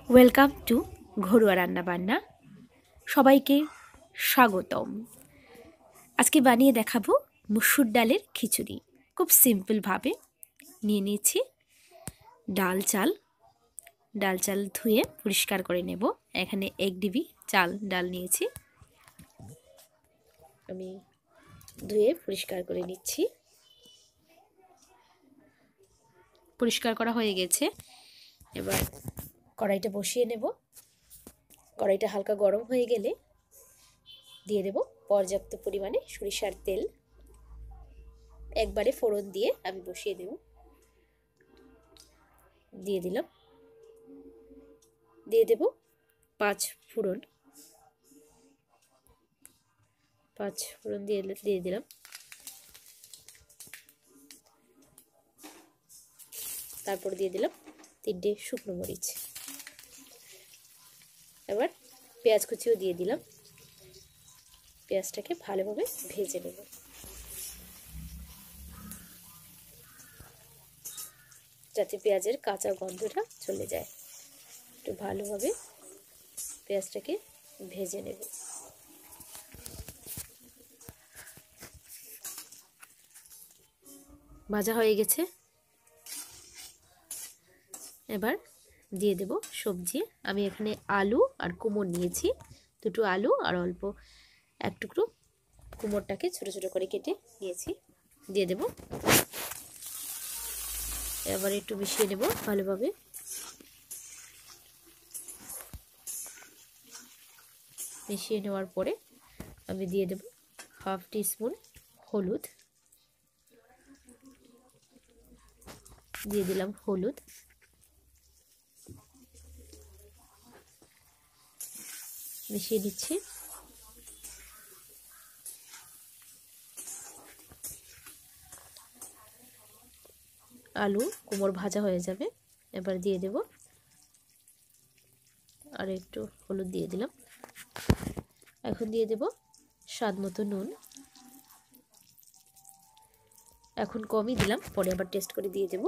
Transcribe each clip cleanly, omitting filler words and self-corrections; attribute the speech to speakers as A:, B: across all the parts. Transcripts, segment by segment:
A: Welcome to ঘরোয়া রান্নাবান্না। সবাইকে স্বাগতম। আজকে বানিয়ে দেখাবো মসুর ডালের খিচুড়ি। খুব সিম্পলভাবে নিয়ে নিয়েছি ডাল চাল ধুয়ে পরিষ্কার করে নেব। এখানে 1 ডিবি ডাল নিয়েছি, আমি ধুয়ে পরিষ্কার করে নিচ্ছি। পরিষ্কার করা হয়ে গেছে। এবার কড়াইটা বসিয়ে নেব। কড়াইটা হালকা গরম হয়ে গেলে দিয়ে দেব পর্যাপ্ত পরিমাণে সরিষার তেল। একবারে ফোড়ন দিয়ে আমি বসিয়ে দেব। দিয়ে দেব 5 ফোড়ন। দিয়ে দিলাম। তারপর দিয়ে দিলাম 3টে শুকনো মরিচ। এবার পেঁয়াজ কুচিও দিয়ে দিলাম। পেঁয়াজটাকে ভালোভাবে ভেজে নেব। যাতে পেঁয়াজের কাঁচা গন্ধটা চলে যায়, একটু ভালোভাবে পেঁয়াজটাকে ভেজে নেব। ভাজা হয়ে গেছে। এবার দিয়ে দেব সবজি। আমি এখানে আলু আর কুমড় নিয়েছি। 2টো আলু আর অল্প 1 টুকরো কুমড়টাকে ছোট ছোট করে কেটে নিয়েছি। দিয়ে দেব। এবার একটু মিশিয়ে নেব ভালোভাবে। মিশিয়ে নেওয়ার পরে আমি দিয়ে দেব 1/2 টিস্পুন হলুদ। দিয়ে দিলাম হলুদ। মিশিয়ে দিচ্ছি। আলু কুমড় ভাজা হয়ে যাবে। এবার দিয়ে দেব আর একটু হলুদ দিয়ে দিলাম। এখন দিয়ে দেব স্বাদ মতো নুন। এখন কমই দিলাম, পরে আবার টেস্ট করে দিয়ে দেব।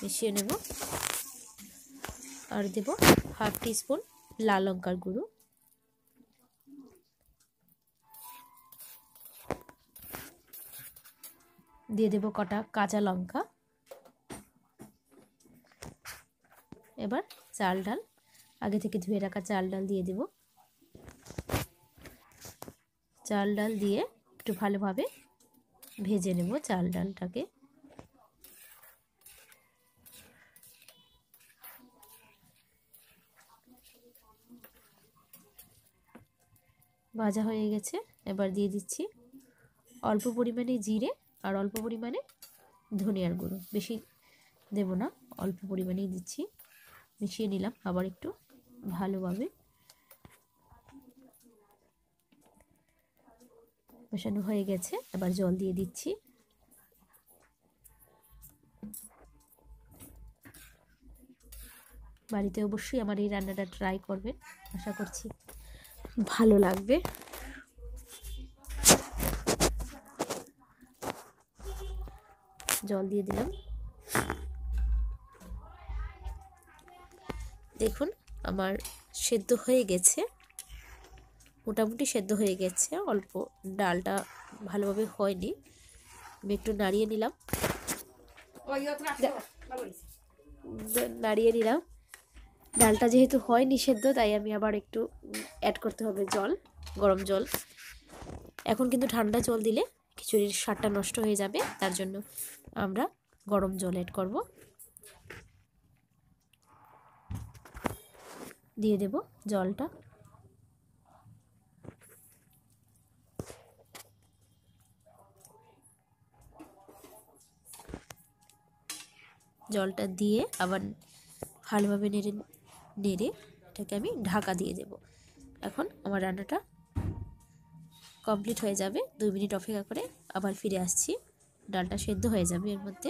A: মিশিয়ে নেব। আর দেব 1/2 টিস্পুন লাল লঙ্কার গুঁড়ো। দিয়ে দেব কটা কাঁচা লঙ্কা। এবার ডাল আগে থেকে ধুয়ে রাখা ডাল দিয়ে দেব। ডাল দিয়ে একটু ভালোভাবে ভেজে নেব ডালটাকে। ভাজা হয়ে গেছে। এবার দিয়ে দিচ্ছি অল্প পরিমাণে জিরে আর অল্প পরিমাণে ধনিয়ার গুঁড়ো। বেশি দেব না, অল্প পরিমাণেই দিচ্ছি। মিশিয়ে নিলাম আবার একটু ভালোভাবে। মেশানো হয়ে গেছে। এবার জল দিয়ে দিচ্ছি। বাড়িতে অবশ্যই আমার এই রান্নাটা ট্রাই করবেন, আশা করছি ভালো লাগবে। জল দিয়ে দিলাম। দেখুন আমার সেদ্ধ হয়ে গেছে, মোটামুটি সেদ্ধ হয়ে গেছে। অল্প ডালটা ভালোভাবে হয়নি, আমি একটু নাড়িয়ে নিলাম। ডালটা যেহেতু হয়নি সেদ্ধ, তাই আমি আবার একটু অ্যাড করতে হবে জল, গরম জল। এখন কিন্তু ঠান্ডা জল দিলে খিচুড়ির স্বাদটা নষ্ট হয়ে যাবে, তার জন্য আমরা গরম জল অ্যাড করব। দিয়ে দেব জলটা। জলটা দিয়ে আবার ভালোভাবে নেড়ে এটাকে আমি ঢাকা দিয়ে দেব। এখন আমার রান্নাটা কমপ্লিট হয়ে যাবে। 2 মিনিট অপেক্ষা করে আবার ফিরে আসছি। ডালটা সেদ্ধ হয়ে যাবে এর মধ্যে।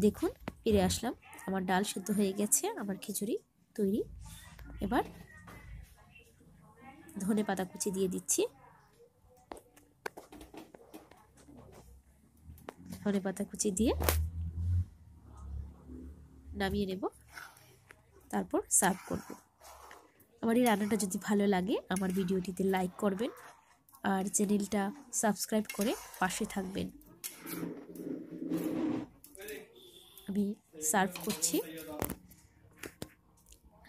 A: দেখুন ফিরে আসলাম, আমার ডাল সেদ্ধ হয়ে গেছে, আমার খিচুড়ি তৈরি। এবার ধনেপাতা কুচি দিয়ে দিচ্ছি। ধনেপাতা কুচি দিয়ে নামিয়ে নেব, তারপর সার্ভ করব। আমার এই রান্নাটা যদি ভালো লাগে আমার ভিডিওটিতে লাইক করবেন আর চ্যানেলটা সাবস্ক্রাইব করে পাশে থাকবেন। আমি সার্ভ করছি।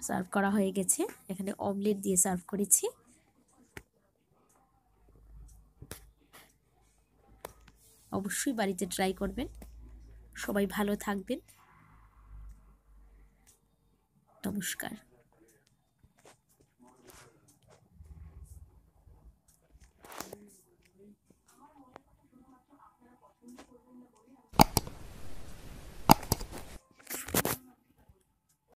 A: সার্ভ করা হয়ে গেছে। এখানে অমলেট দিয়ে সার্ভ করেছি। অবশ্যই বাড়িতে ট্রাই করবেন। সবাই ভালো থাকবেন। নমস্কার।